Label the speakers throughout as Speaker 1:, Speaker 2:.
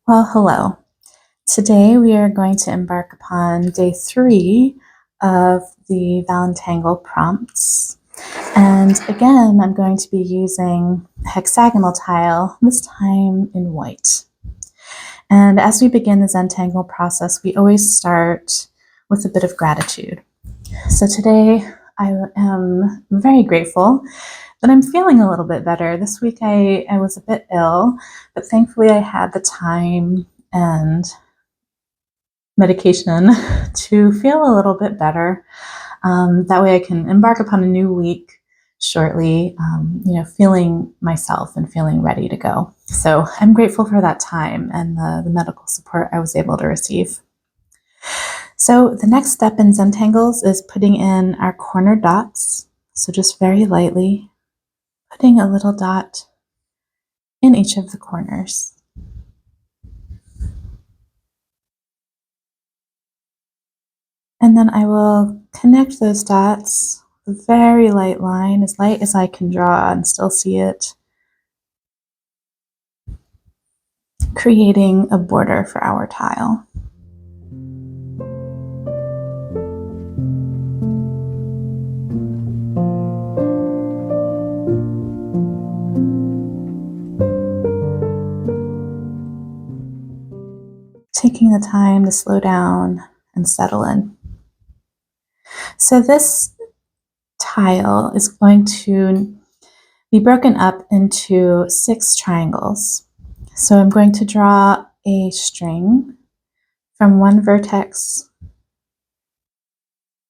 Speaker 1: Well, hello. Today we are going to embark upon day 3 of the ValenTangle prompts. And again, I'm going to be using a hexagonal tile, this time in white. And as we begin the Zentangle process, we always start with a bit of gratitude. So today I am very grateful that I'm feeling a little bit better. This week I was a bit ill, but thankfully I had the time and medication to feel a little bit better. That way I can embark upon a new week shortly, feeling myself and feeling ready to go. So I'm grateful for that time and the medical support I was able to receive. So the next step in Zentangles is putting in our corner dots. So just very lightly putting a little dot in each of the corners. And then I will connect those dots with a very light line, as light as I can draw and still see it, creating a border for our tile. Taking the time to slow down and settle in. So this tile is going to be broken up into 6 triangles. So I'm going to draw a string from one vertex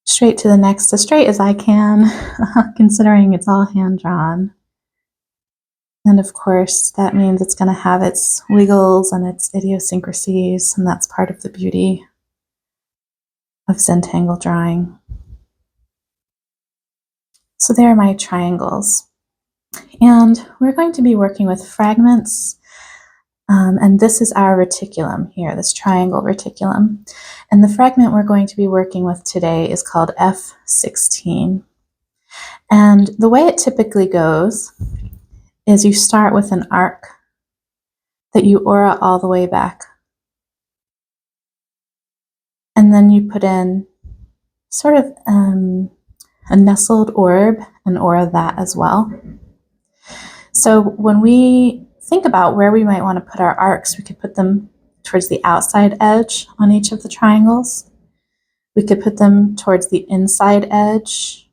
Speaker 1: straight to the next, as straight as I can, considering it's all hand drawn. And of course, that means it's going to have its wiggles and its idiosyncrasies, and that's part of the beauty of Zentangle drawing. So there are my triangles. And we're going to be working with fragments, and this is our reticulum here, this triangle reticulum. And the fragment we're going to be working with today is called F16. And the way it typically goes is you start with an arc that you aura all the way back. And then you put in sort of a nestled orb and aura that as well. So when we think about where we might want to put our arcs, we could put them towards the outside edge on each of the triangles. We could put them towards the inside edge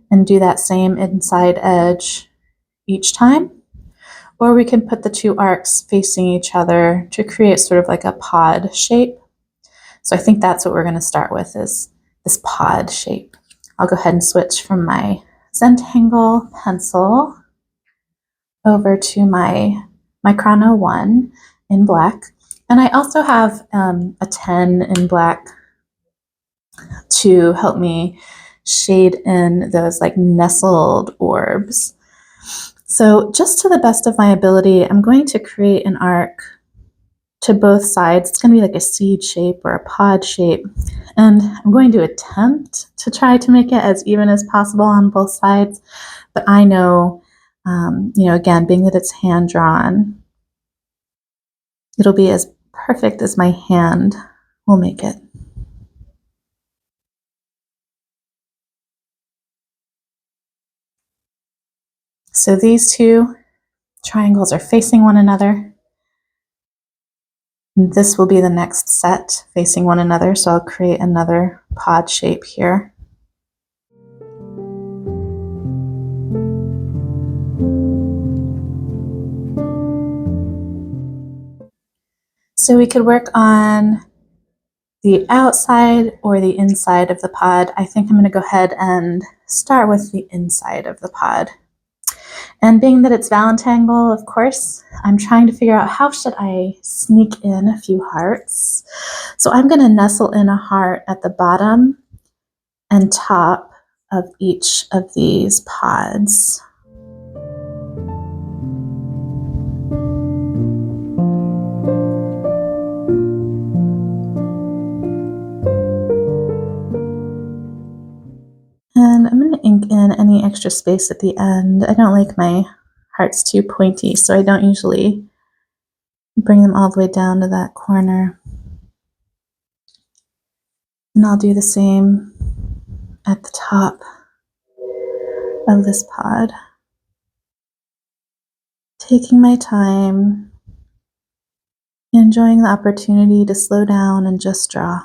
Speaker 1: and do that same inside edge each time. Or we can put the 2 arcs facing each other to create sort of like a pod shape. So I think that's what we're going to start with, is this pod shape. I'll go ahead and switch from my Zentangle pencil over to my Microno 1 in black. And I also have a 10 in black to help me shade in those like nestled orbs. So just to the best of my ability, I'm going to create an arc to both sides. It's going to be like a seed shape or a pod shape. And I'm going to attempt to try to make it as even as possible on both sides. But I know, again, being that it's hand drawn, it'll be as perfect as my hand will make it. So these 2 triangles are facing one another. And this will be the next set facing one another. So I'll create another pod shape here. So we could work on the outside or the inside of the pod. I think I'm going to go ahead and start with the inside of the pod. And being that it's ValenTangle, of course, I'm trying to figure out how should I sneak in a few hearts. So I'm going to nestle in a heart at the bottom and top of each of these pods. And I'm going to ink in any extra space at the end. I don't like my hearts too pointy, so I don't usually Bring them all the way down to that corner. And I'll do the same at the top of this pod. Taking my time, enjoying the opportunity to slow down and just draw.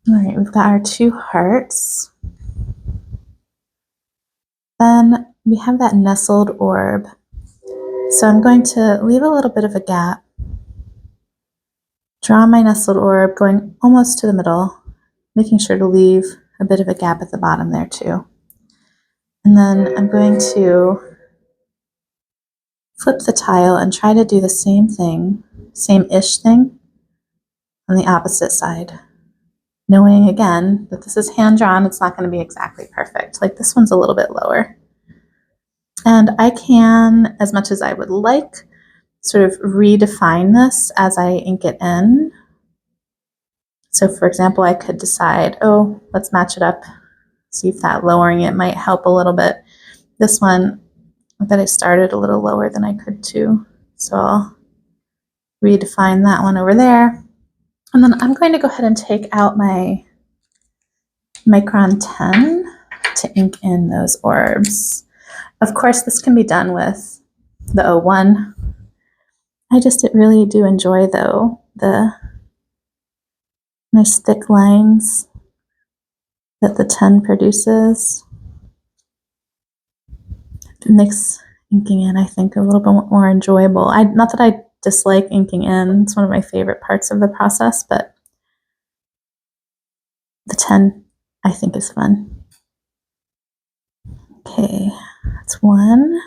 Speaker 1: All right, we've got our 2 hearts. Then we have that nestled orb. So I'm going to leave a little bit of a gap. Draw my nestled orb going almost to the middle, making sure to leave a bit of a gap at the bottom there too. And then I'm going to flip the tile and try to do the same thing, same-ish thing, on the opposite side. Knowing again that this is hand-drawn, it's not going to be exactly perfect. Like this one's a little bit lower. And I can, as much as I would like, sort of redefine this as I ink it in. So for example, I could decide, oh, let's match it up, see if that lowering it might help a little bit. This one, I bet I started a little lower than I could too. So I'll redefine that one over there. And then I'm going to go ahead and take out my Micron 10 to ink in those orbs. Of course, this can be done with the 01. I just really do enjoy, though, the nice thick lines that the 10 produces. It makes inking in, I think, a little bit more enjoyable. Not that I dislike inking in. It's one of my favorite parts of the process, but the 10, I think, is fun. Okay, that's one.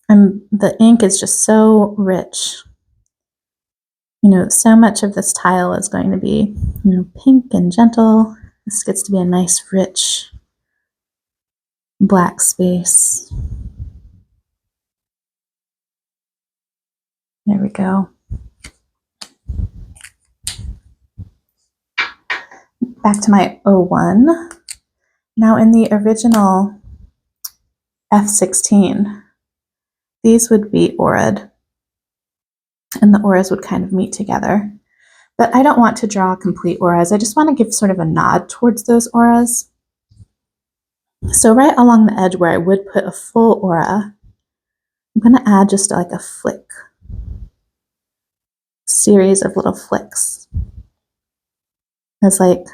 Speaker 1: And the ink is just so rich. You know, so much of this tile is going to be, you know, pink and gentle. This gets to be a nice, rich black space. There we go. Back to my 01. Now in the original F16, these would be aura'd, and the auras would kind of meet together. But I don't want to draw complete auras. I just want to give sort of a nod towards those auras. So right along the edge where I would put a full aura, I'm going to add just like a flick, series of little flicks. It's like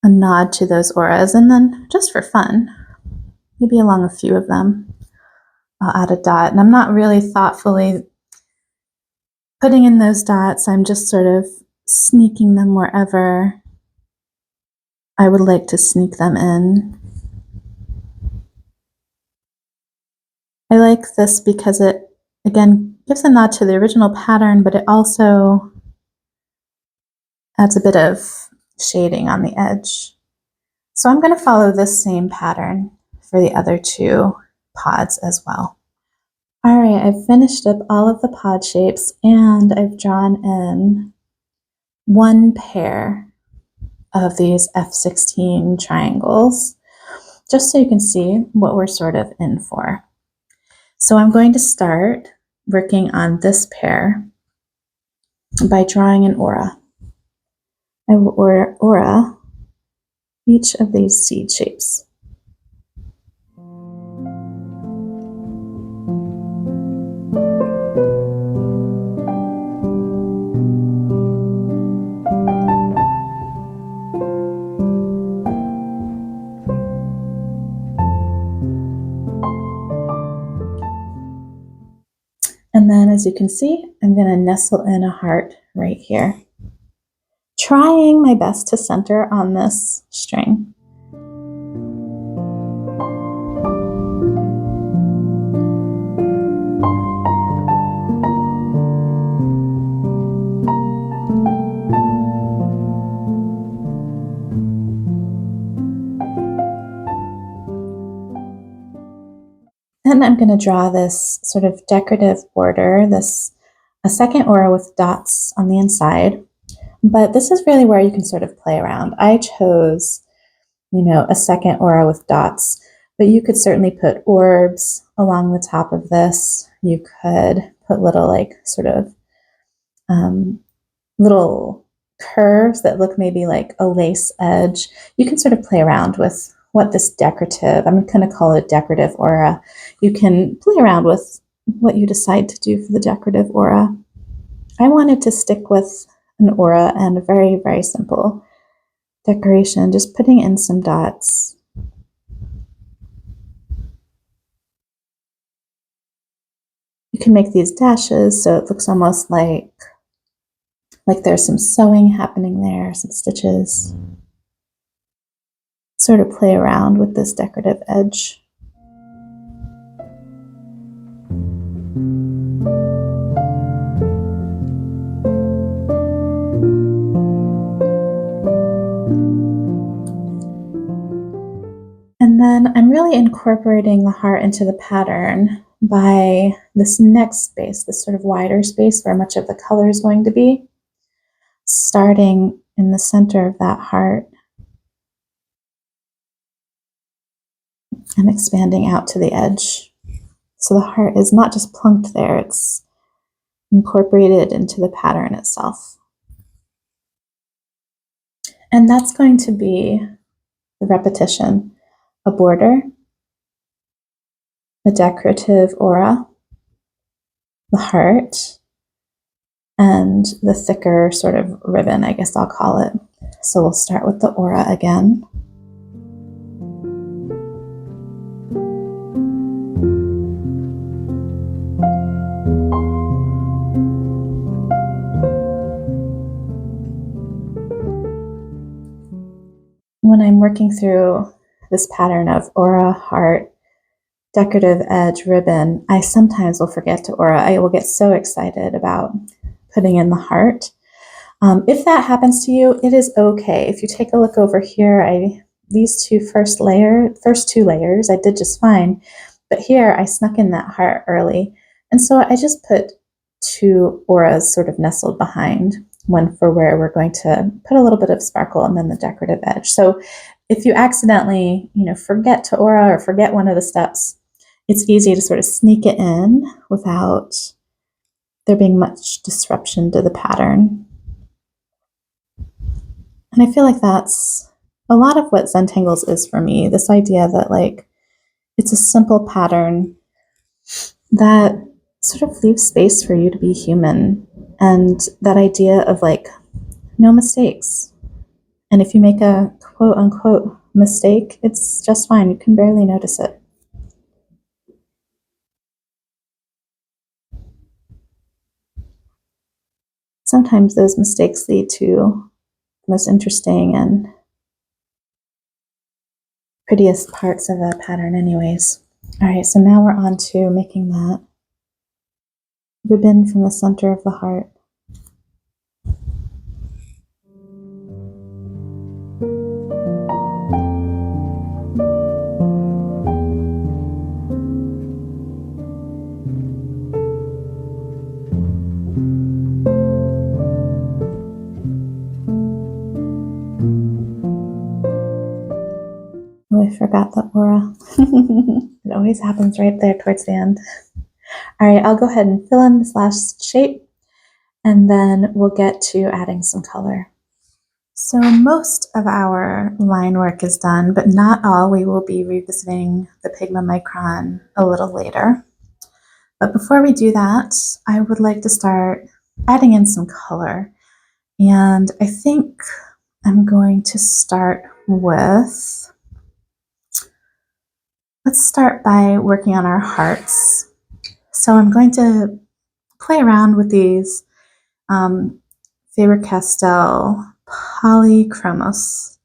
Speaker 1: a nod to those auras, and then just for fun, maybe along a few of them, I'll add a dot. And I'm not really thoughtfully putting in those dots. I'm just sort of sneaking them wherever I would like to sneak them in. I like this because it, again, gives a nod to the original pattern, but it also adds a bit of shading on the edge. So I'm going to follow this same pattern for the other 2 pods as well. All right, I've finished up all of the pod shapes, and I've drawn in 1 pair of these F16 triangles, just so you can see what we're sort of in for. So I'm going to start working on this pair by drawing an aura. I will aura each of these seed shapes. And then, as you can see, I'm going to nestle in a heart right here, trying my best to center on this string. Then I'm going to draw this sort of decorative border, a second aura with dots on the inside. But this is really where you can sort of play around. I chose, a second aura with dots, but you could certainly put orbs along the top of this. You could put little sort of little curves that look maybe like a lace edge. You can sort of play around with what this decorative, I'm going to call it decorative aura. You can play around with what you decide to do for the decorative aura. I wanted to stick with an aura and a very, very simple decoration, just putting in some dots. You can make these dashes so it looks almost like there's some sewing happening there, some stitches. Sort of play around with this decorative edge. And then I'm really incorporating the heart into the pattern by this next space, this sort of wider space where much of the color is going to be, starting in the center of that heart and expanding out to the edge. So the heart is not just plunked there, it's incorporated into the pattern itself. And that's going to be the repetition, a border, a decorative aura, the heart, and the thicker sort of ribbon, I guess I'll call it. So we'll start with the aura again. When I'm working through this pattern of aura, heart, decorative edge, ribbon, I sometimes will forget to aura. I will get so excited about putting in the heart. If that happens to you, it is okay. If you take a look over here, these first two layers, I did just fine. But here I snuck in that heart early. And so I just put two auras sort of nestled behind, one for where we're going to put a little bit of sparkle and then the decorative edge. So if you accidentally, forget to aura or forget one of the steps, it's easy to sort of sneak it in without there being much disruption to the pattern. And I feel like that's a lot of what Zentangles is for me, this idea that it's a simple pattern that sort of leaves space for you to be human, and that idea of no mistakes. And if you make a quote unquote mistake, it's just fine. You can barely notice it. Sometimes those mistakes lead to the most interesting and prettiest parts of a pattern anyways. All right, so now we're on to making that ribbon from the center of the heart. Oh, I forgot the aura. It always happens right there towards the end. All right, I'll go ahead and fill in this last shape, and then we'll get to adding some color. So most of our line work is done, but not all. We will be revisiting the Pigma Micron a little later. But before we do that, I would like to start adding in some color. And I think I'm going to start with, let's start by working on our hearts. So I'm going to play around with these Faber-Castell Polychromos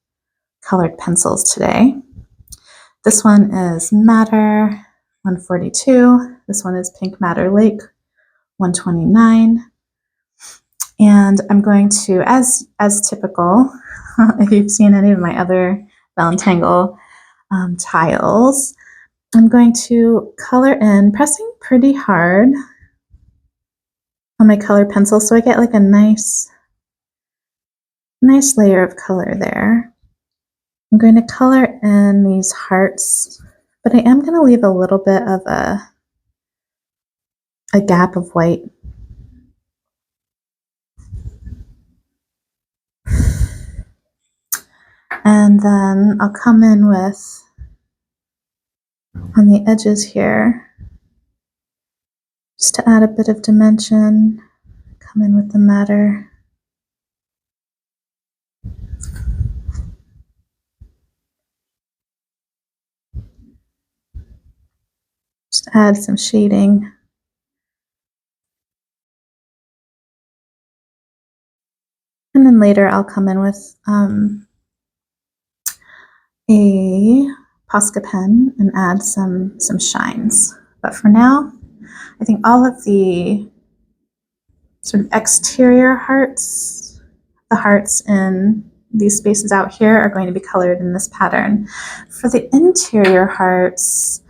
Speaker 1: colored pencils today. This one is Madder 142. This one is Pink Madder Lake 129. And I'm going to, as typical, if you've seen any of my other ValenTangle tiles, I'm going to color in, pressing pretty hard on my colored pencil so I get a nice Nice layer of color there. I'm going to color in these hearts, but I am going to leave a little bit of a gap of white. And then I'll come in with, on the edges here, just to add a bit of dimension, come in with the madder. Just add some shading. And then later I'll come in with a Posca pen and add some shines. But for now, I think all of the sort of exterior hearts, the hearts in these spaces out here, are going to be colored in this pattern. For the interior hearts,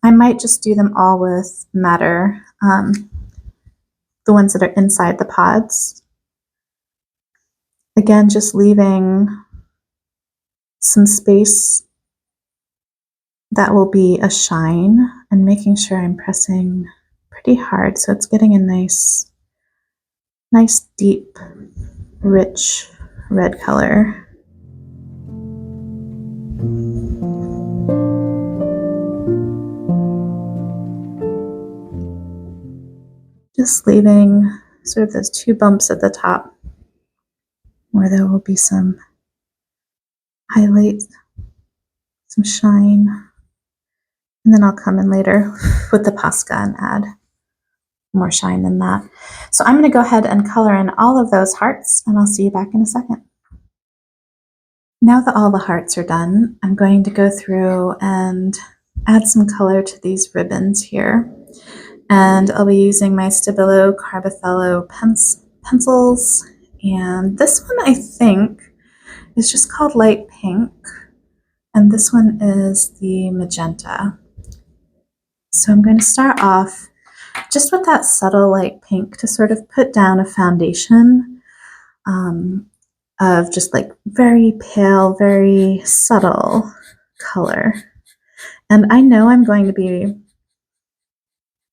Speaker 1: I might just do them all with madder, the ones that are inside the pods. Again, just leaving some space that will be a shine and making sure I'm pressing pretty hard so it's getting a nice deep, rich red color. Just leaving sort of those two bumps at the top where there will be some highlight, some shine. And then I'll come in later with the Posca and add more shine than that. So I'm going to go ahead and color in all of those hearts, and I'll see you back in a second. Now that all the hearts are done, I'm going to go through and add some color to these ribbons here. And I'll be using my Stabilo Carbothello pencils. And this one, I think, is just called light pink. And this one is the magenta. So I'm going to start off just with that subtle light pink to sort of put down a foundation of just like very pale, very subtle color. And I know I'm going to be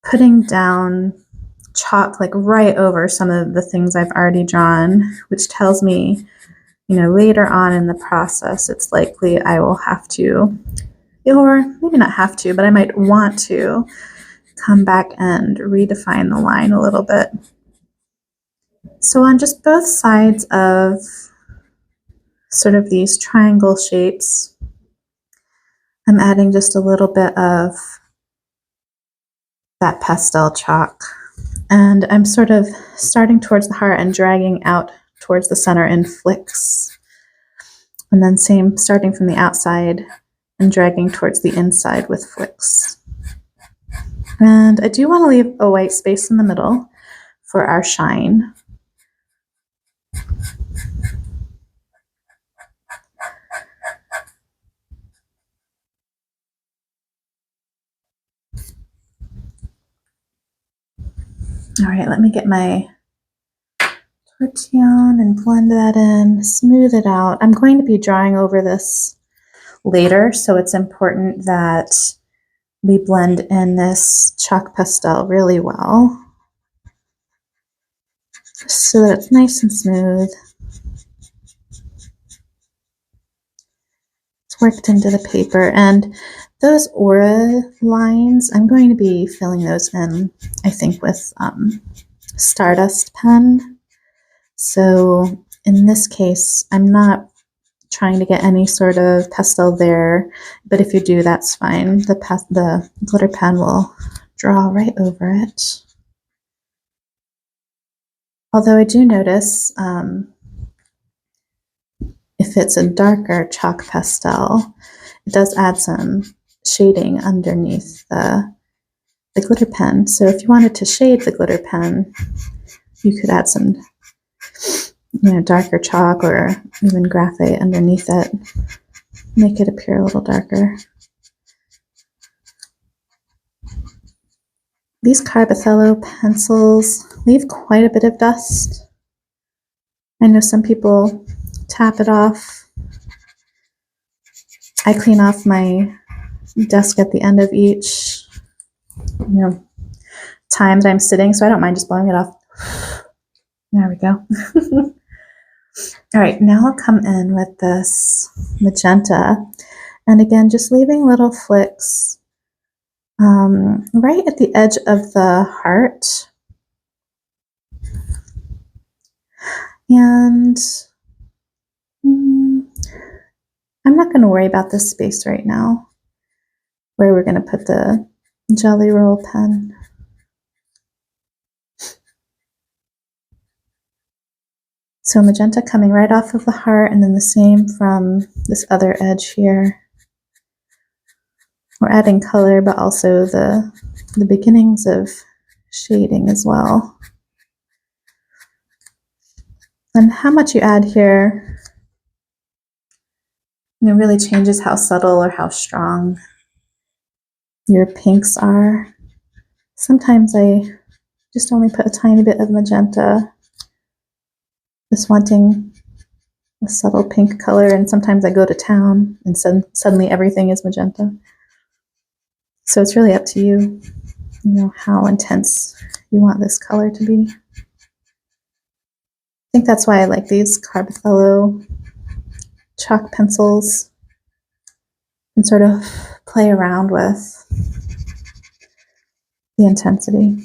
Speaker 1: putting down chalk like right over some of the things I've already drawn, which tells me, you know, later on in the process, it's likely I will have to, or maybe not have to, but I might want to come back and redefine the line a little bit. So on just both sides of sort of these triangle shapes, I'm adding just a little bit of that pastel chalk. And I'm sort of starting towards the heart and dragging out towards the center in flicks. And then same, starting from the outside and dragging towards the inside with flicks. And I do want to leave a white space in the middle for our shine. All right, let me get my tortillon and blend that in, smooth it out. I'm going to be drawing over this later, so it's important that we blend in this chalk pastel really well so that it's nice and smooth. It's worked into the paper, and those aura lines, I'm going to be filling those in, I think, with Stardust pen. So in this case, I'm not trying to get any sort of pastel there, but if you do, that's fine. The glitter pen will draw right over it. Although I do notice if it's a darker chalk pastel, it does add some shading underneath the glitter pen. So if you wanted to shade the glitter pen, you could add some, you know, darker chalk or even graphite underneath it, make it appear a little darker. These Carbothello pencils leave quite a bit of dust. I know some people tap it off. I clean off my desk at the end of each, time that I'm sitting, so I don't mind just blowing it off. There we go. All right, now I'll come in with this magenta, and again, just leaving little flicks right at the edge of the heart. And I'm not going to worry about this space right now, where we're going to put the Jelly Roll pen. So magenta coming right off of the heart, and then the same from this other edge here. We're adding color, but also the beginnings of shading as well. And how much you add here, it really changes how subtle or how strong your pinks are. Sometimes I just only put a tiny bit of magenta, just wanting a subtle pink color, and sometimes I go to town and suddenly everything is magenta. So it's really up to you, how intense you want this color to be. I think that's why I like these Carbothello chalk pencils and sort of play around with the intensity.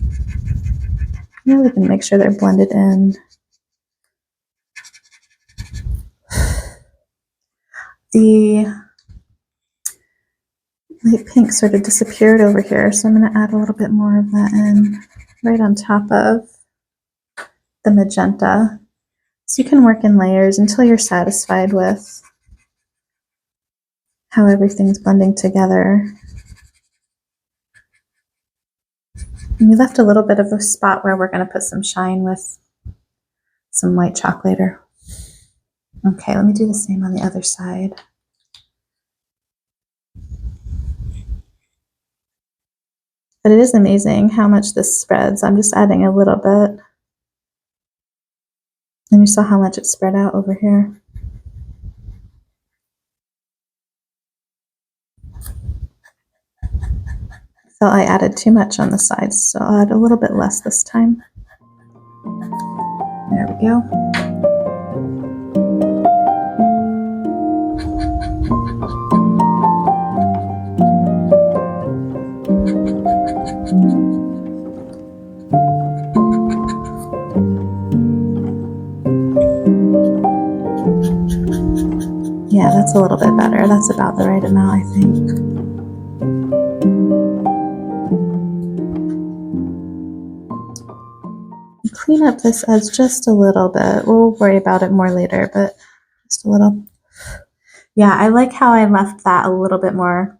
Speaker 1: We can make sure they're blended in. The light pink sort of disappeared over here, so I'm going to add a little bit more of that in right on top of the magenta. So you can work in layers until you're satisfied with how everything's blending together. And we left a little bit of a spot where we're going to put some shine with some white chalk later. Okay, let me do the same on the other side. But it is amazing how much this spreads. I'm just adding a little bit. And you saw how much it spread out over here. So I added too much on the sides, so I'll add a little bit less this time. There we go. Yeah, that's a little bit better. That's about the right amount, I think. Clean up this edge just a little bit. We'll worry about it more later, but just a little. Yeah, I like how I left that a little bit more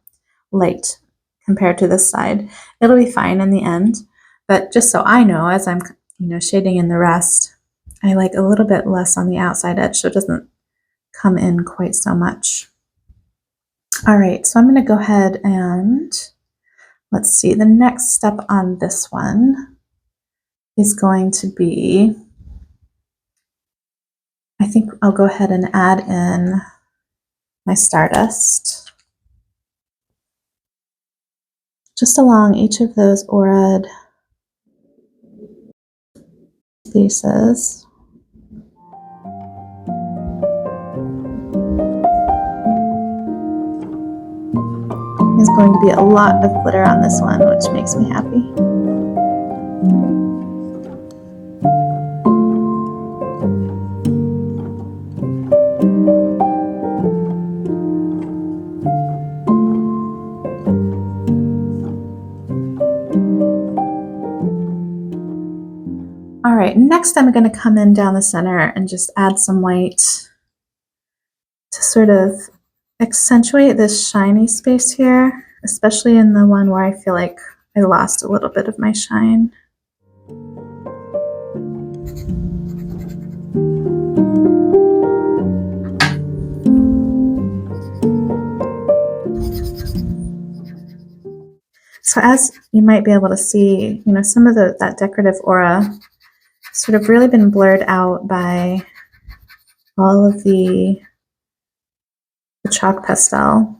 Speaker 1: light compared to this side. It'll be fine in the end, but just so I know, as I'm shading in the rest, I like a little bit less on the outside edge so it doesn't come in quite so much. All right, so I'm going to go ahead and let's see. The next step on this one is going to be, I think I'll go ahead and add in my Stardust just along each of those aura'd spaces. There's going to be a lot of glitter on this one, which makes me happy. All right, next I'm going to come in down the center and just add some white to sort of accentuate this shiny space here, especially in the one where I feel like I lost a little bit of my shine. So as you might be able to see, some of that decorative aura sort of really been blurred out by all of the chalk pastel,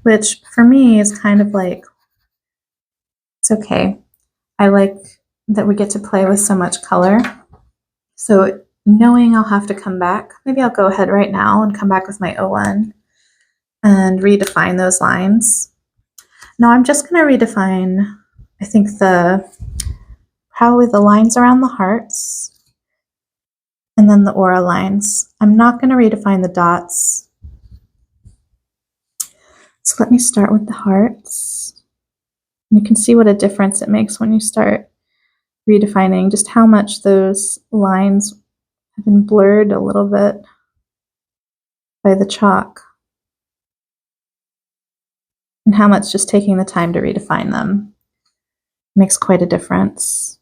Speaker 1: which for me is kind of like, it's okay. I like that we get to play with so much color. So knowing I'll have to come back, maybe I'll go ahead right now and come back with my O1 and redefine those lines. Now I'm just going to redefine, I think probably the lines around the hearts and then the aura lines. I'm not going to redefine the dots. So let me start with the hearts. You can see what a difference it makes when you start redefining, just how much those lines have been blurred a little bit by the chalk, and how much just taking the time to redefine them makes quite a difference.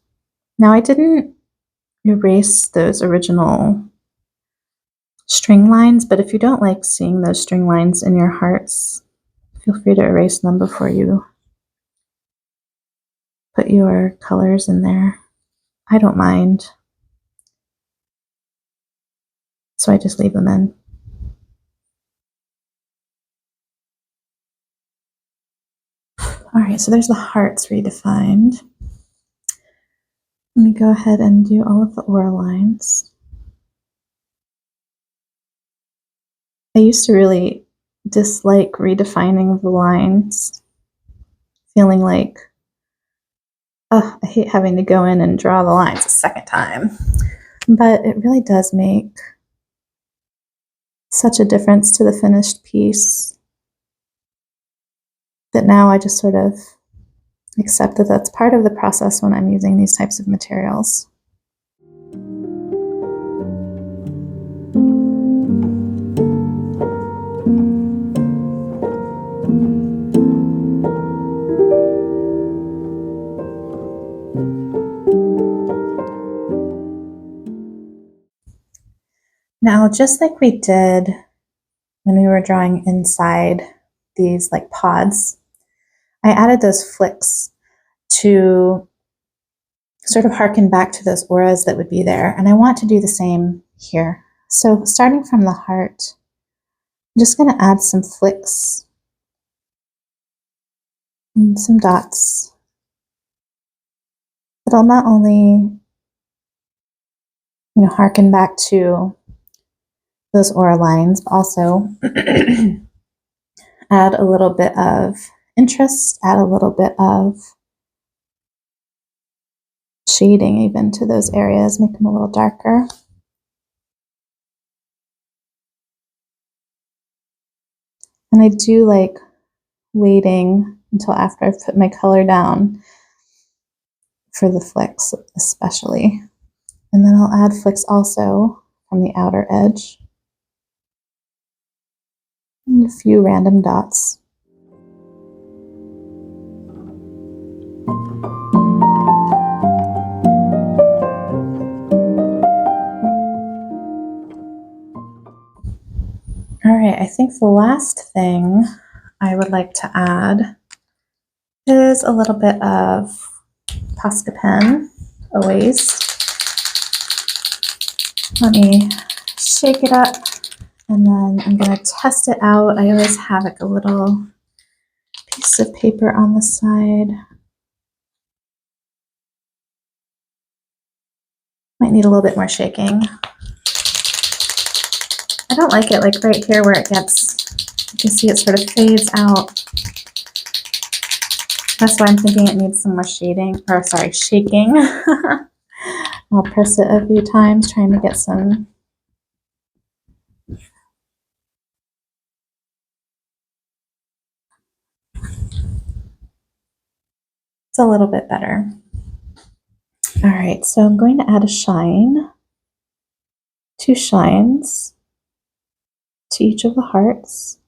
Speaker 1: Now I didn't erase those original string lines, but if you don't like seeing those string lines in your hearts, feel free to erase them before you put your colors in there. I don't mind, so I just leave them in. All right, so there's the hearts redefined. Let me go ahead and do all of the aura lines. I used to really dislike redefining the lines, feeling like, oh, I hate having to go in and draw the lines a second time. But it really does make such a difference to the finished piece that now I just sort of accept that that's part of the process when I'm using these types of materials. Now, just like we did when we were drawing inside these like pods, I added those flicks to sort of harken back to those auras that would be there. And I want to do the same here. So starting from the heart, I'm just going to add some flicks and some dots. It'll not only, harken back to those aura lines, but also add a little bit of interest, add a little bit of shading even to those areas, make them a little darker. And I do like waiting until after I've put my color down for the flicks especially. And then I'll add flicks also from the outer edge. And a few random dots. All right, I think the last thing I would like to add is a little bit of Posca pen, always. Let me shake it up, and then I'm going to test it out. I always have like a little piece of paper on the side. Might need a little bit more shaking. I don't like it like right here where it gets, you can see it sort of fades out. That's why I'm thinking it needs some more shaking. I'll press it a few times trying to get some. It's a little bit better. All right, so I'm going to add a shine, 2 shines to each of the hearts.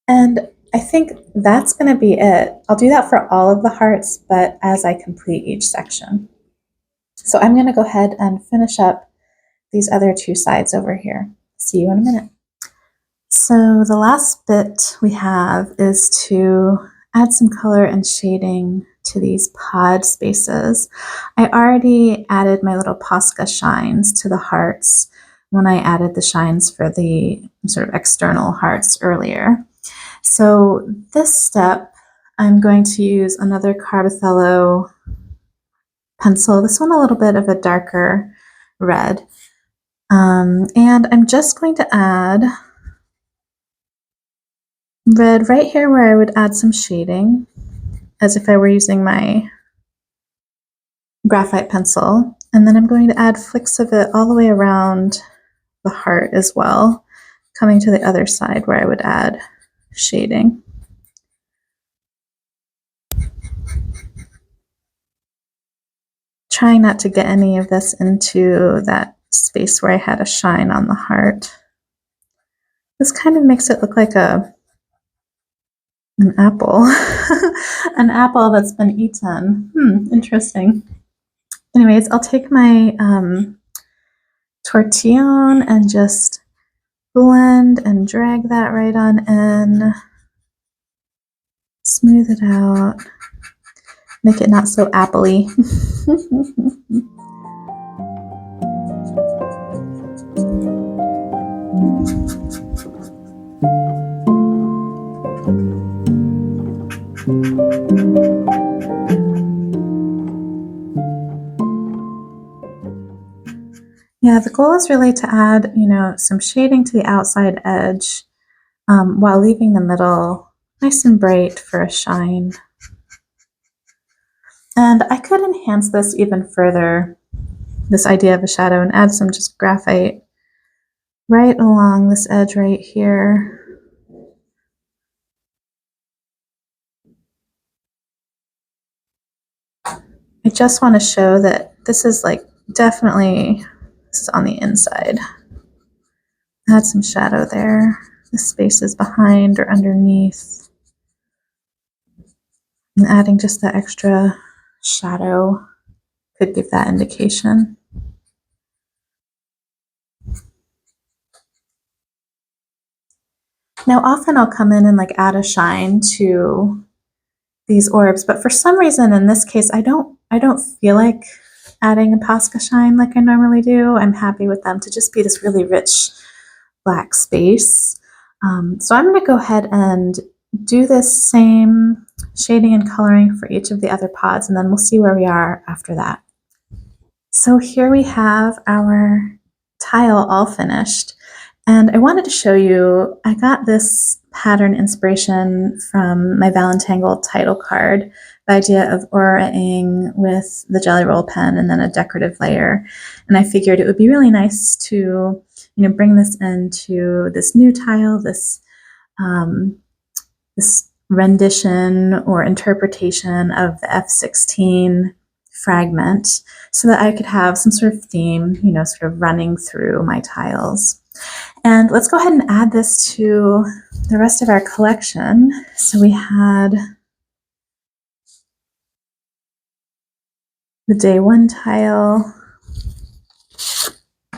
Speaker 1: And I think that's going to be it. I'll do that for all of the hearts, but as I complete each section. So I'm going to go ahead and finish up these other 2 sides over here. See you in a minute. So the last bit we have is to add some color and shading to these pod spaces. I already added my little Posca shines to the hearts when I added the shines for the sort of external hearts earlier. So this step, I'm going to use another Carbothello pencil, this one a little bit of a darker red. And I'm just going to add red right here where I would add some shading, as if I were using my graphite pencil. And then I'm going to add flicks of it all the way around the heart as well, coming to the other side where I would add shading. Trying not to get any of this into that space where I had a shine on the heart. This kind of makes it look like an apple. An apple that's been eaten. Interesting. Anyways, I'll take my tortillon and just blend and drag that right on in. Smooth it out. Make it not so apple-y. Yeah, the goal is really to add, some shading to the outside edge while leaving the middle nice and bright for a shine. And I could enhance this even further, this idea of a shadow, and add some just graphite right along this edge right here. I just want to show that this is definitely, this is on the inside. Add some shadow there. The space is behind or underneath. And adding just the extra shadow could give that indication. Now often I'll come in and add a shine to these orbs, but for some reason in this case I don't feel like adding a Posca shine like I normally do. I'm happy with them to just be this really rich black space. So I'm going to go ahead and do this same shading and coloring for each of the other pods, and then we'll see where we are after that. So here we have our tile all finished. And I wanted to show you, I got this pattern inspiration from my ValenTangle title card, the idea of aura-ing with the Jelly Roll pen and then a decorative layer. And I figured it would be really nice to, bring this into this new tile, this rendition or interpretation of the F16 fragment, so that I could have some sort of theme, sort of running through my tiles. And let's go ahead and add this to the rest of our collection. So we had the day one tile.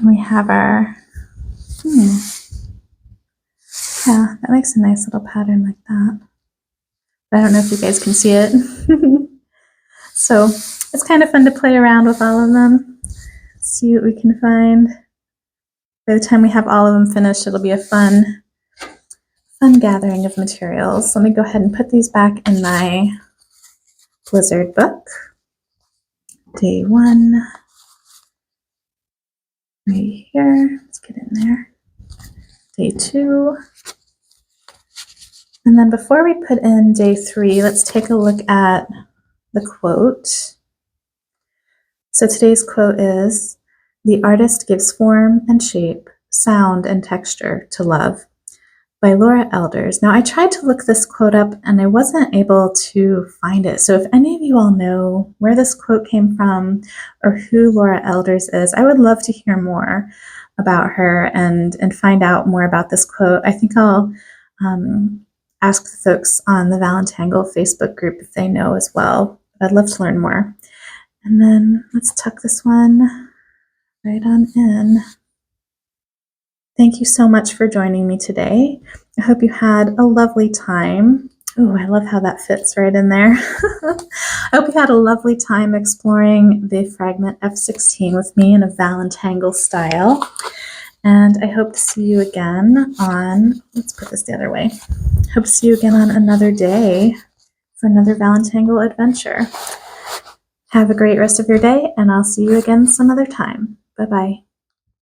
Speaker 1: We have our, yeah, that makes a nice little pattern like that. But I don't know if you guys can see it. So it's kind of fun to play around with all of them. See what we can find. By the time we have all of them finished, it'll be a fun gathering of materials. Let me go ahead and put these back in my Blizzard book. Day one, right here. Let's get in there. Day two. And then before we put in day three, let's take a look at the quote. So today's quote is, "The artist gives form and shape, sound and texture to love," by Laura Elders. Now I tried to look this quote up and I wasn't able to find it. So if any of you all know where this quote came from or who Laura Elders is, I would love to hear more about her and find out more about this quote. I think I'll ask the folks on the ValenTangle Facebook group if they know as well. I'd love to learn more. And then let's tuck this one right on in. Thank you so much for joining me today. I hope you had a lovely time. Ooh, I love how that fits right in there. I hope you had a lovely time exploring the Fragment F16 with me in a ValenTangle style. And I hope to see you again on, let's put this the other way. Hope to see you again on another day for another ValenTangle adventure. Have a great rest of your day, and I'll see you again some other time. Bye-bye.